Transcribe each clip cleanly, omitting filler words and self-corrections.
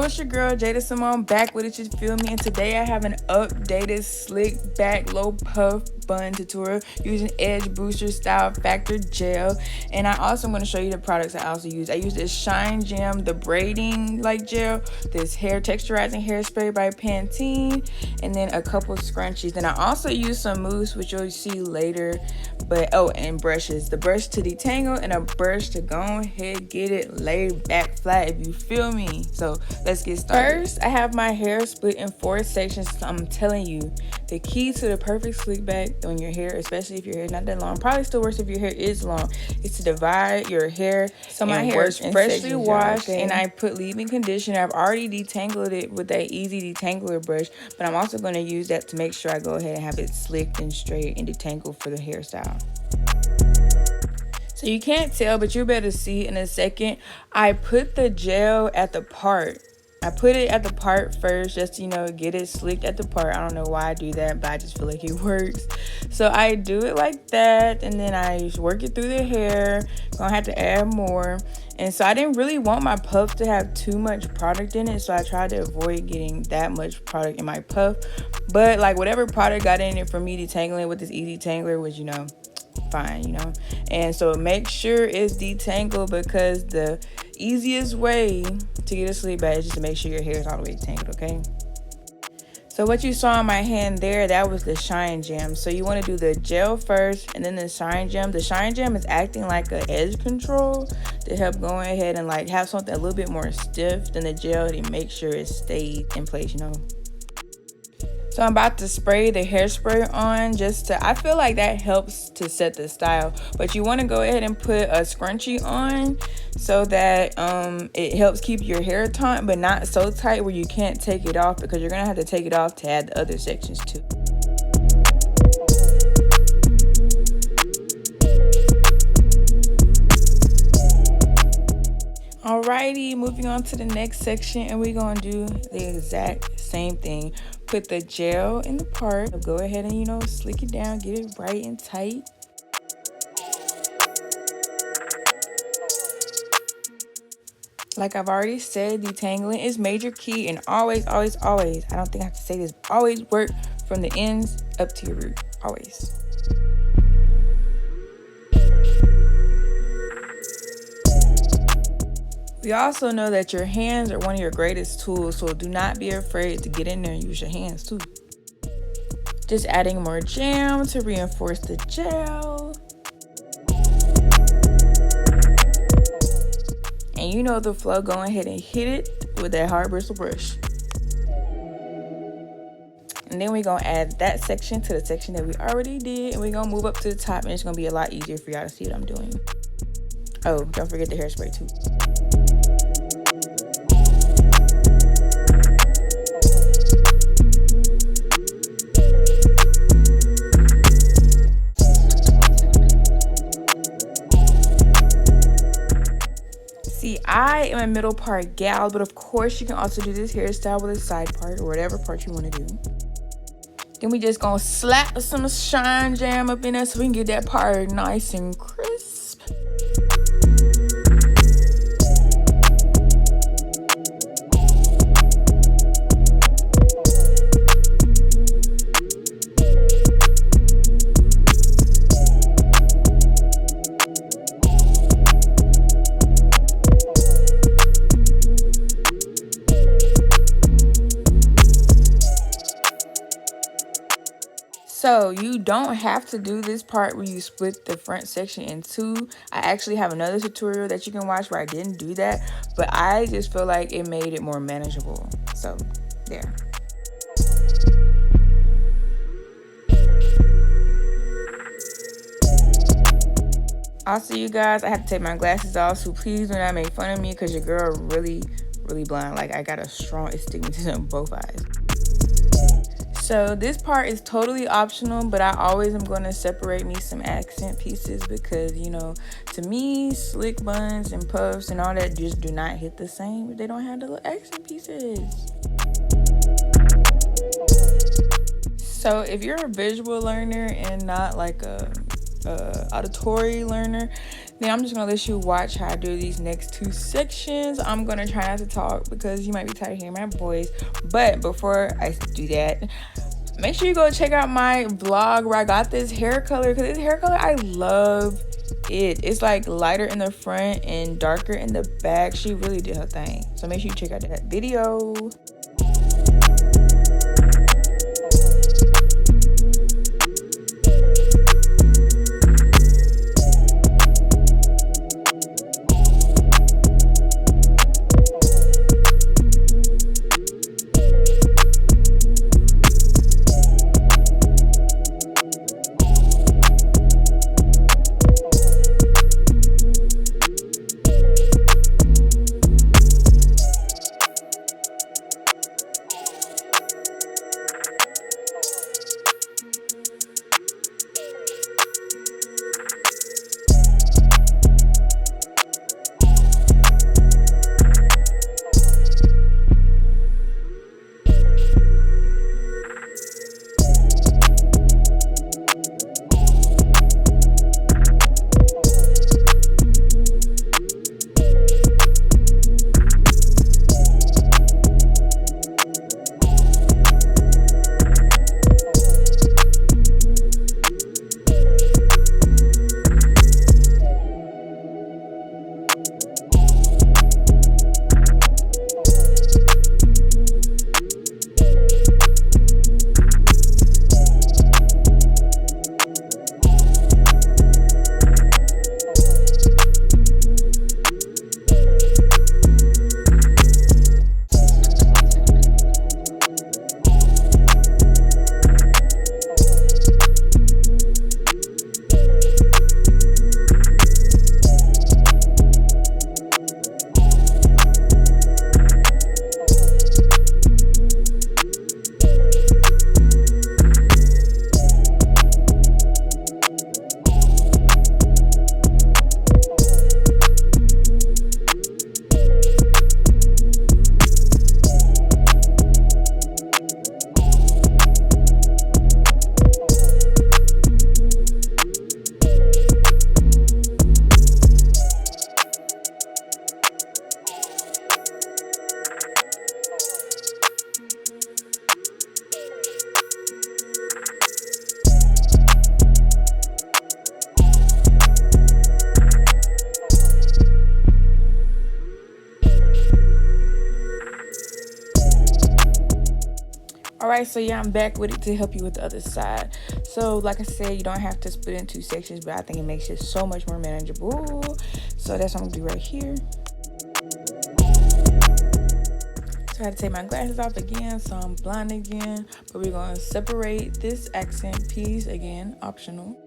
it's your girl Jada back with it, you feel me? And today I have an updated slick back low puff bun tutorial using EdgeBooster Style Factor gel. And I also am going to show you the products I also use. I use this Shine Gem, the braiding like gel, this hair texturizing hairspray by Pantene, and then a couple scrunchies. And I also use some mousse, which you'll see later. But and brushes, the brush to detangle and a brush to go ahead get it laid back flat, if you feel me. So let's get started. First, I have my hair split in 4 sections. So I'm telling you, the key to the perfect slick back on your hair, especially if your hair is not that long, probably still worse if your hair is long, is to divide your hair. So my hair is freshly washed, and I put leave-in conditioner. I've already detangled it with that easy detangler brush, but I'm also going to use that to make sure I go ahead and have it slicked and straight and detangled for the hairstyle. So you can't tell, but you better see in a second. I put the gel at the part. I put it at the part first, just to, get it slicked at the part. I don't know why I do that, but I just feel like it works. So I do it like that, and then I just work it through the hair. Gonna have to add more. And so I didn't really want my puff to have too much product in it, so I tried to avoid getting that much product in my puff. But like whatever product got in it for me detangling with this easy detangler was, fine, and so make sure it's detangled, because the easiest way to get a slick back is just to make sure your hair is all the way detangled. Okay, so what you saw on my hand there, that was the Shine Gem. So you want to do the gel first and then the Shine Gem. The Shine Gem is acting like an edge control to help go ahead and like have something a little bit more stiff than the gel to make sure it stays in place. So I'm about to spray the hairspray on, I feel like that helps to set the style. But you want to go ahead and put a scrunchie on so that it helps keep your hair taut, but not so tight where you can't take it off, because you're going to have to take it off to add the other sections too. Alrighty, moving on to the next section, and we're going to do the exact same thing. Put the gel in the part. Go ahead and, slick it down, get it right and tight. Like I've already said, detangling is major key, and always, I don't think I have to say this, always work from the ends up to your root, always. We also know that your hands are one of your greatest tools, so do not be afraid to get in there and use your hands too. Just adding more jam to reinforce the gel. And you know the flow, go ahead and hit it with that hard bristle brush. And then we're going to add that section to the section that we already did, and we're going to move up to the top, and it's going to be a lot easier for y'all to see what I'm doing. Oh, don't forget the hairspray too. See, I am a middle part gal, but of course you can also do this hairstyle with a side part or whatever part you want to do. Then we just gonna slap some Shine Jam up in there so we can get that part nice and crisp. So you don't have to do this part where you split the front section in 2. I actually have another tutorial that you can watch where I didn't do that, but I just feel like it made it more manageable. So there. Also, you guys, I have to take my glasses off, so please do not make fun of me, because your girl really blind. Like, I got a strong astigmatism in both eyes. So this part is totally optional, but I always am going to separate me some accent pieces, because, to me, slick buns and puffs and all that just do not hit the same if they don't have the little accent pieces. So if you're a visual learner and not like a auditory learner, Then I'm just gonna let you watch how I do these next two sections. I'm gonna try not to talk because you might be tired of hearing my voice. But before I do that, make sure you go check out my vlog where I got this hair color, because this hair color, I love it. It's like lighter in the front and darker in the back. She really did her thing. So make sure you check out that video. Alright, so yeah, I'm back with it to help you with the other side. So like I said, you don't have to split it in two sections, but I think it makes it so much more manageable. So that's what I'm gonna do right here. So I had to take my glasses off again, so I'm blind again. But we're gonna separate this accent piece, again, optional.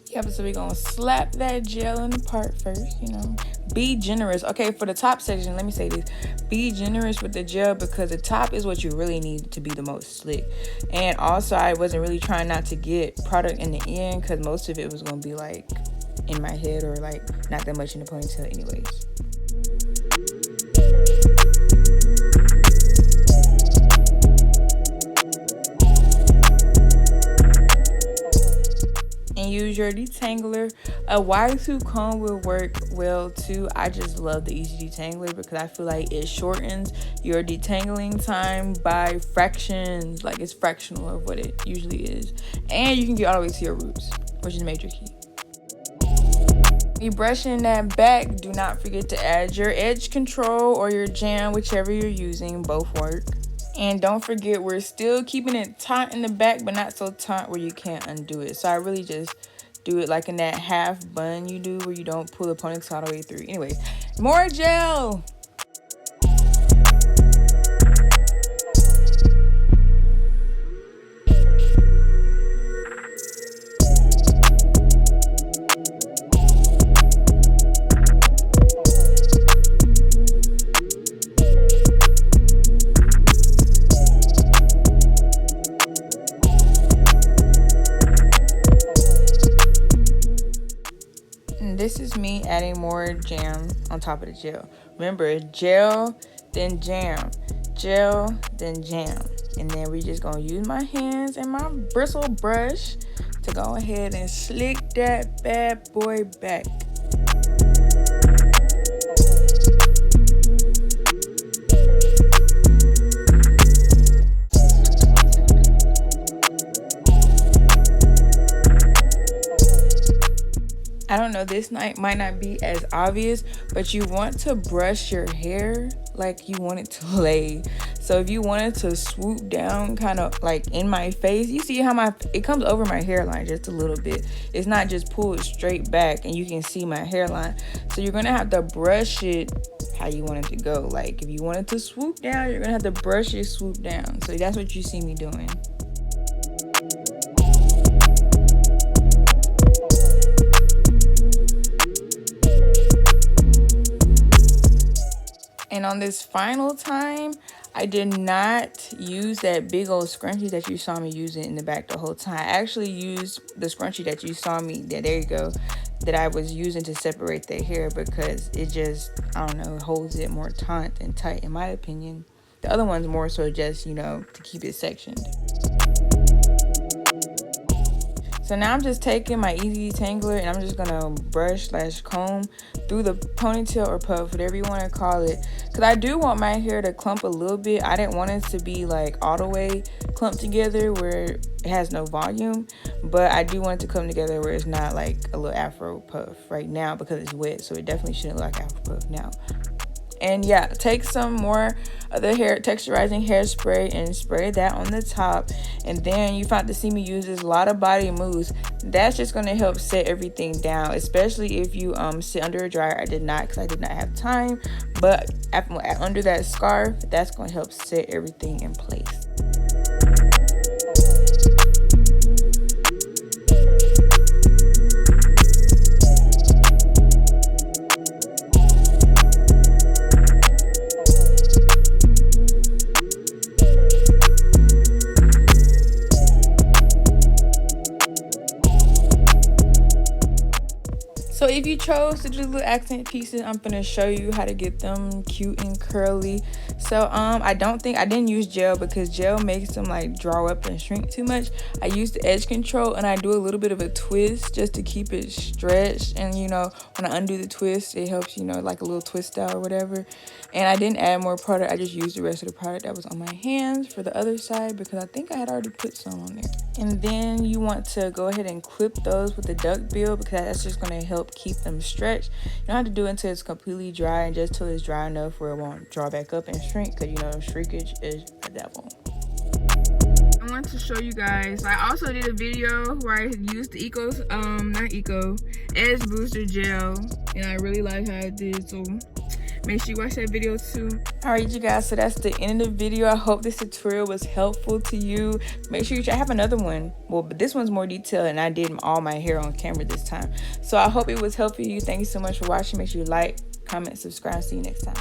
Yep, so we're gonna slap that gel in the part first, you know. Be generous. Okay, for the top section, let me say this. Be generous with the gel because the top is what you really need to be the most slick. And also, I wasn't really trying not to get product in the end because most of it was gonna be like in my head or like not that much in the ponytail anyways. And use your detangler. A wide tooth comb will work well too. I just love the easy detangler because I feel like it shortens your detangling time by fractions. Like it's fractional of what it usually is. And you can get all the way to your roots, which is major key. When you're brushing that back, do not forget to add your edge control or your jam, whichever you're using. Both work. And don't forget, we're still keeping it taut in the back, but not so taut where you can't undo it. So I really just do it like in that half bun you do where you don't pull the ponytail all the way through. Anyways, more gel. This is me adding more jam on top of the gel. Remember, gel, then jam. Gel, then jam. And then we just gonna use my hands and my bristle brush to go ahead and slick that bad boy back. I don't know, this night might not be as obvious, but you want to brush your hair like you want it to lay. So if you wanted to swoop down kind of like in my face, you see how it comes over my hairline just a little bit. It's not just pulled straight back and you can see my hairline. So you're gonna have to brush it how you want it to go. Like if you wanted to swoop down, you're gonna have to brush it, swoop down. So that's what you see me doing. And on this final time, I did not use that big old scrunchie that you saw me using in the back the whole time. I actually used the scrunchie that you saw me, there you go, that I was using to separate the hair because it just, I don't know, holds it more taut and tight in my opinion. The other one's more so just, you know, to keep it sectioned. So now I'm just taking my easy detangler and I'm just gonna brush / comb through the ponytail or puff, whatever you want to call it, because I do want my hair to clump a little bit. I didn't want it to be like all the way clumped together where it has no volume, but I do want it to come together where it's not like a little afro puff right now because it's wet, so it definitely shouldn't look like afro puff now. And yeah, take some more of the texturizing hairspray and spray that on the top. And then you found to see me use this Lotta body mousse. That's just going to help set everything down, especially if you sit under a dryer. I did not because I did not have time. But under that scarf, that's going to help set everything in place. So if you chose to do little accent pieces, I'm gonna show you how to get them cute and curly. So I didn't use gel because gel makes them like draw up and shrink too much. I use the edge control and I do a little bit of a twist just to keep it stretched. And you know, when I undo the twist, it helps, you know, like a little twist out or whatever. And I didn't add more product. I just used the rest of the product that was on my hands for the other side because I think I had already put some on there. And then you want to go ahead and clip those with the duck bill because that's just going to help keep them stretched. You don't have to do it until it's completely dry and just till it's dry enough where it won't draw back up and shrink, because you know shrinkage is the devil. I want to show you guys, I also did a video where I used the EdgeBooster gel, and I really like how it did, so make sure you watch that video too. Alright you guys, so that's the end of the video. I hope this tutorial was helpful to you. Make sure I have another one, well, but this one's more detailed and I did all my hair on camera this time. So I hope it was helpful to you. Thank you so much for watching. Make sure you like, comment, subscribe. See you next time.